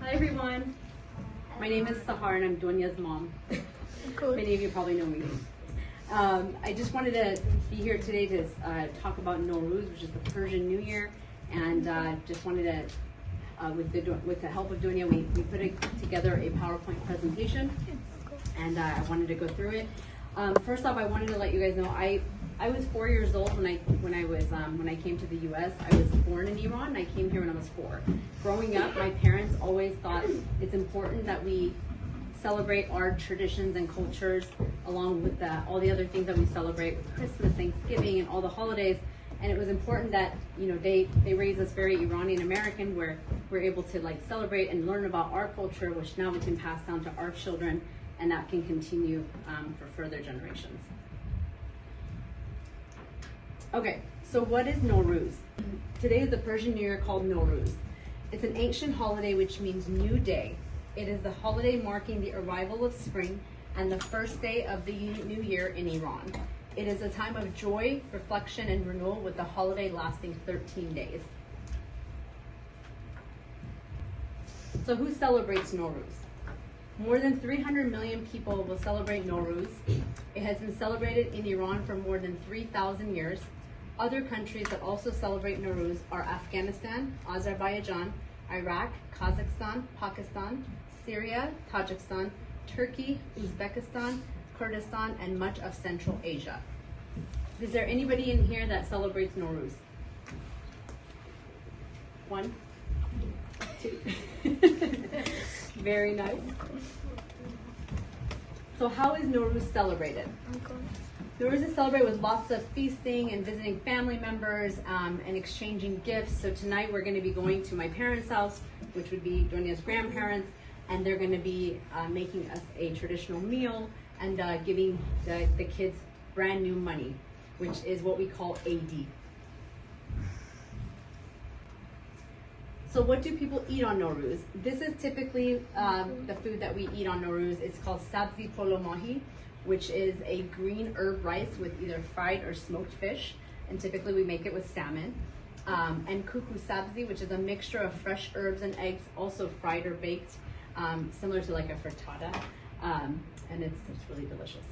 Hi everyone, my name is Sahar and I'm Dunya's mom. Many of you probably know me. I just wanted to be here today to talk about Nowruz, which is the Persian New Year, and just wanted to, with the help of Dunya, we put together a PowerPoint presentation, and I wanted to go through it. First off, I wanted to let you guys know I was 4 years old when I came to the U.S. I was born in Iran. And I came here when I was 4. Growing up, my parents always thought it's important that we celebrate our traditions and cultures along with all the other things that we celebrate with Christmas, Thanksgiving, and all the holidays. And it was important that they raised us very Iranian American, where we're able to celebrate and learn about our culture, which now we can pass down to our children, and that can continue for further generations. Okay, so what is Nowruz? Today is the Persian New Year called Nowruz. It's an ancient holiday which means new day. It is the holiday marking the arrival of spring and the first day of the new year in Iran. It is a time of joy, reflection, and renewal, with the holiday lasting 13 days. So who celebrates Nowruz? More than 300 million people will celebrate Nowruz. It has been celebrated in Iran for more than 3,000 years. Other countries that also celebrate Nowruz are Afghanistan, Azerbaijan, Iraq, Kazakhstan, Pakistan, Syria, Tajikistan, Turkey, Uzbekistan, Kurdistan, and much of Central Asia. Is there anybody in here that celebrates Nowruz? 1, 2. Very nice. So how is Nowruz celebrated? Nowruz is celebrated with lots of feasting and visiting family members and exchanging gifts. So tonight we're going to be going to my parents' house, which would be Dunya's grandparents, and they're going to be making us a traditional meal and giving the kids brand new money, which is what we call AD. So what do people eat on Nowruz? This is typically the food that we eat on Nowruz. It's called sabzi polo mahi, which is a green herb rice with either fried or smoked fish, and typically we make it with salmon. And kuku sabzi, which is a mixture of fresh herbs and eggs, also fried or baked, similar to like a frittata, and it's really delicious.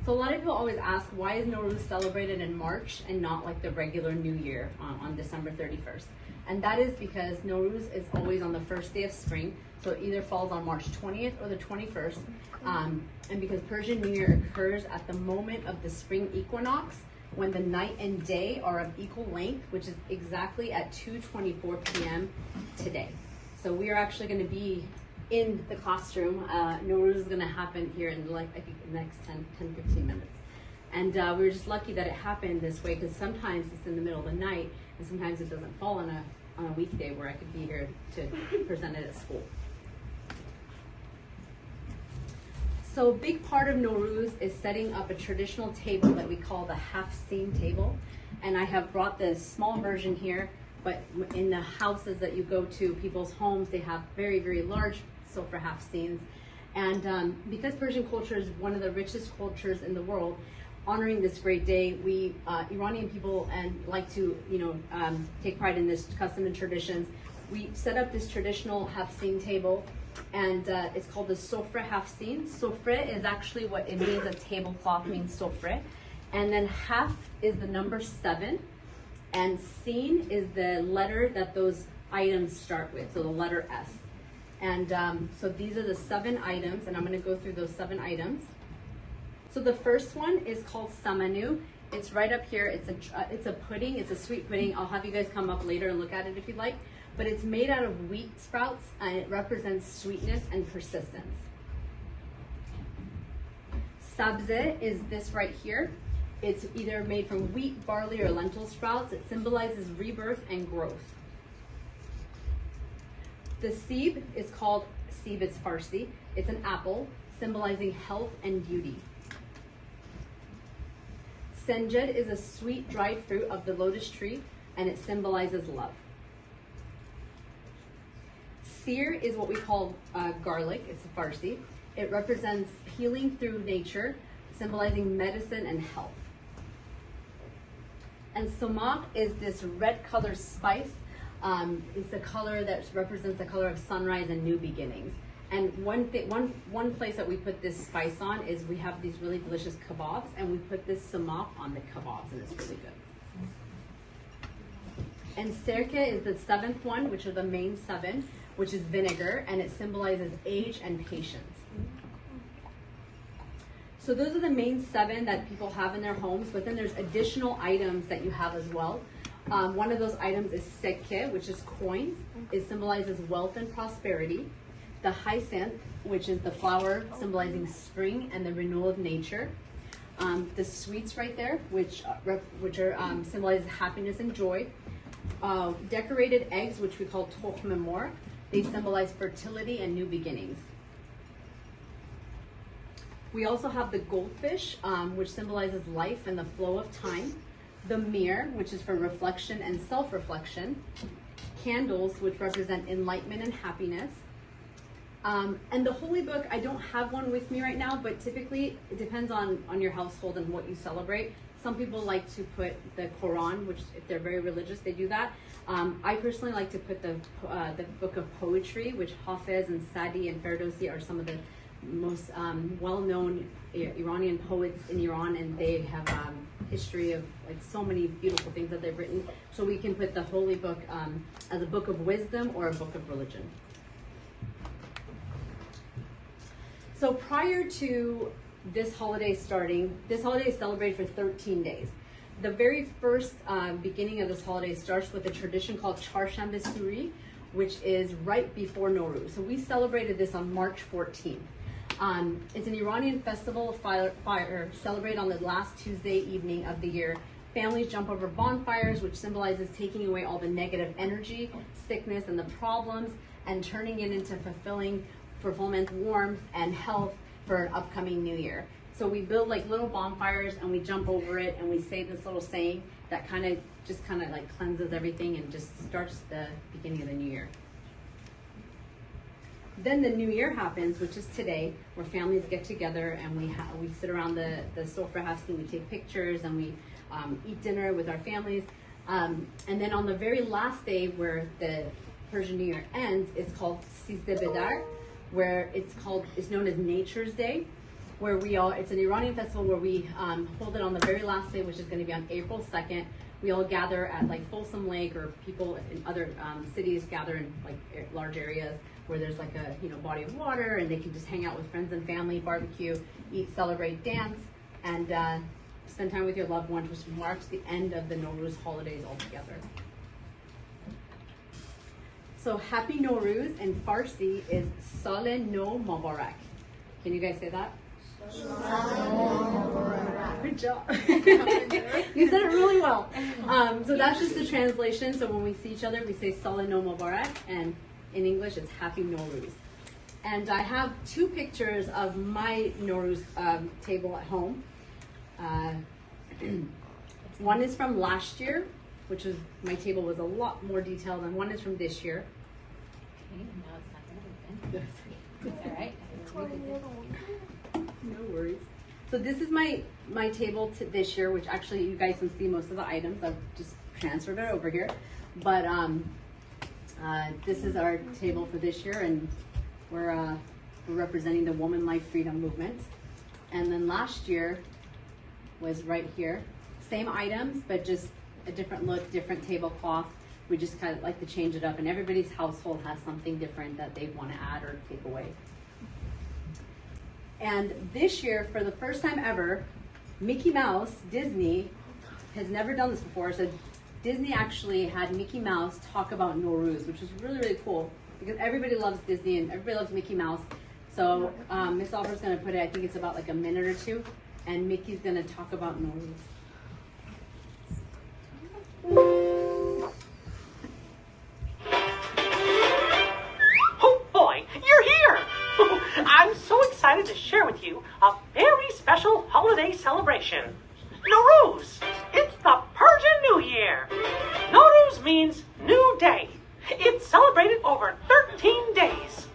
So a lot of people always ask, why is Nowruz celebrated in March and not like the regular New Year on December 31st? And that is because Nowruz is always on the first day of spring, so it either falls on March 20th or the 21st, and because Persian New Year occurs at the moment of the spring equinox, when the night and day are of equal length, which is exactly at 2:24 p.m. today. So we are actually going to be in the classroom. Nowruz is going to happen here in I think the next 10-15 minutes. And we were just lucky that it happened this way, because sometimes it's in the middle of the night and sometimes it doesn't fall on a weekday where I could be here to present it at school. So a big part of Nowruz is setting up a traditional table that we call the Haftseen Table. And I have brought the small version here, but in the houses that you go to, people's homes, they have very, very large sofra Hafteens. And because Persian culture is one of the richest cultures in the world, honoring this great day, we Iranian people like to take pride in this custom and traditions. We set up this traditional Haftseen table, and it's called the sofra Haftseen. Sofra is actually what it means. A tablecloth means sofra, and then haf is the number 7, and seen is the letter that those items start with, so the letter S. And so these are the 7 items, and I'm going to go through those 7 items. So the first one is called Samanou. It's right up here. It's a pudding. It's a sweet pudding. I'll have you guys come up later and look at it if you'd like. But it's made out of wheat sprouts, and it represents sweetness and persistence. Sizdeh is this right here. It's either made from wheat, barley, or lentil sprouts. It symbolizes rebirth and growth. The seeb is called seeb, it's Farsi. It's an apple, symbolizing health and beauty. Senjed is a sweet dried fruit of the lotus tree, and it symbolizes love. Seer is what we call garlic, it's Farsi. It represents healing through nature, symbolizing medicine and health. And sumac is this red colored spice It's the color that represents the color of sunrise and new beginnings. And one place that we put this spice on is we have these really delicious kebabs, and we put this sumac on the kebabs, and it's really good. And sirke is the seventh one, which are the main seven, which is vinegar, and it symbolizes age and patience. So those are the main seven that people have in their homes, but then there's additional items that you have as well. One of those items is sekke, which is coins. It symbolizes wealth and prosperity. The hyacinth, which is the flower symbolizing spring and the renewal of nature. The sweets right there, which are symbolizes happiness and joy. Decorated eggs, which we call toch memor. They symbolize fertility and new beginnings. We also have the goldfish, which symbolizes life and the flow of time. The mirror, which is for reflection and self-reflection. Candles, which represent enlightenment and happiness. And the holy book, I don't have one with me right now, but typically it depends on your household and what you celebrate. Some people like to put the Quran, which if they're very religious, they do that. I personally like to put the book of poetry, which Hafez and Sadi and Ferdowsi are some of the most well-known Iranian poets in Iran, and they have history of like so many beautiful things that they've written. So we can put the holy book as a book of wisdom or a book of religion. So prior to this holiday starting, this holiday is celebrated for 13 days. The very first beginning of this holiday starts with a tradition called Chaharshanbeh Suri, which is right before Nowruz. So we celebrated this on March 14th. It's an Iranian festival of fire celebrated on the last Tuesday evening of the year. Families jump over bonfires, which symbolizes taking away all the negative energy, sickness, and the problems, and turning it into fulfillment, warmth, and health for an upcoming new year. So we build like little bonfires and we jump over it and we say this little saying that kind of like cleanses everything and just starts the beginning of the new year. Then the new year happens, which is today, where families get together and we sit around the sofra Haftseen, we take pictures and we eat dinner with our families. And then on the very last day where the Persian New Year ends, it's called Sizdeh Bedar, where it's known as Nature's Day, where it's an Iranian festival where we hold it on the very last day, which is going to be on April 2nd. We all gather at like Folsom Lake, or people in other cities gather in like large areas where there's like a body of water, and they can just hang out with friends and family, barbecue, eat, celebrate, dance, and spend time with your loved ones, which marks the end of the Nowruz holidays altogether. So Happy Nowruz in Farsi is Sal No Mubarak. Can you guys say that? Good job. You said it really well. So that's just the translation. So when we see each other, we say Sal No Mubarak, and in English it's Happy Nowruz. And I have two pictures of my Nowruz table at home. One is from last year, which is, my table was a lot more detailed, and one is from this year. Okay, no, it's not going to open. It's all right. No worries. So this is my table this year, which actually you guys can see most of the items. I've just transferred it over here. But this is our table for this year, and we're representing the Woman Life Freedom Movement. And then last year was right here. Same items, but just a different look, different tablecloth. We just kind of like to change it up, and everybody's household has something different that they want to add or take away. And this year, for the first time ever, Mickey Mouse, Disney, has never done this before. So Disney actually had Mickey Mouse talk about Nowruz, which was really, really cool, because everybody loves Disney and everybody loves Mickey Mouse. So Miss Albert's going to put it, I think it's about like a minute or two, and Mickey's going to talk about Nowruz. Oh boy, you're here! I'm so excited to share with you a very special holiday celebration. Nowruz! It's the Persian New Year! Nowruz means new day. It's celebrated over 13 days.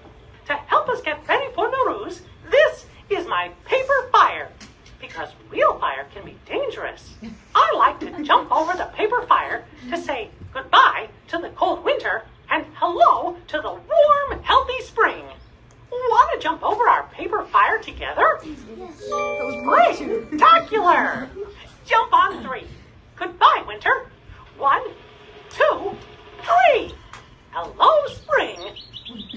To help us get ready for Nowruz, this is my paper fire. Because real fire can be dangerous. I like to jump over the paper fire to say goodbye to the cold winter winter, and hello to the warm, healthy spring. Want to jump over our paper fire together? Spectacular! Jump on 3. Goodbye, winter. 1, 2, 3. Hello, spring.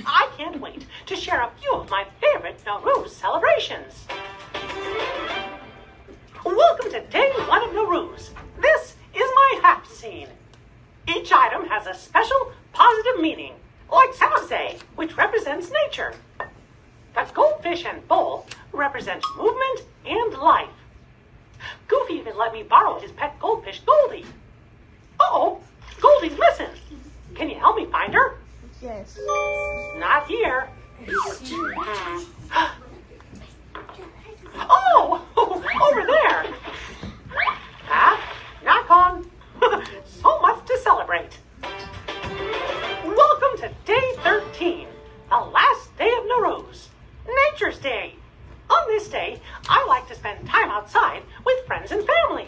I can't wait to share a few of my favorite Nowruz celebrations. Welcome to day 1 of Nowruz. This is my Haftseen. Each item has a special positive meaning, like Sizdeh, which represents nature. The goldfish and bowl represent movement and life. Goofy even let me borrow his pet goldfish, Goldie. Uh-oh, Goldie's missing. Can you help me find her? Yes. Not here. Oh, over there. Knock on. So much to celebrate. Welcome to day 13, the last day of Nowruz, Nature's Day. On this day, I like to spend time outside with friends and family.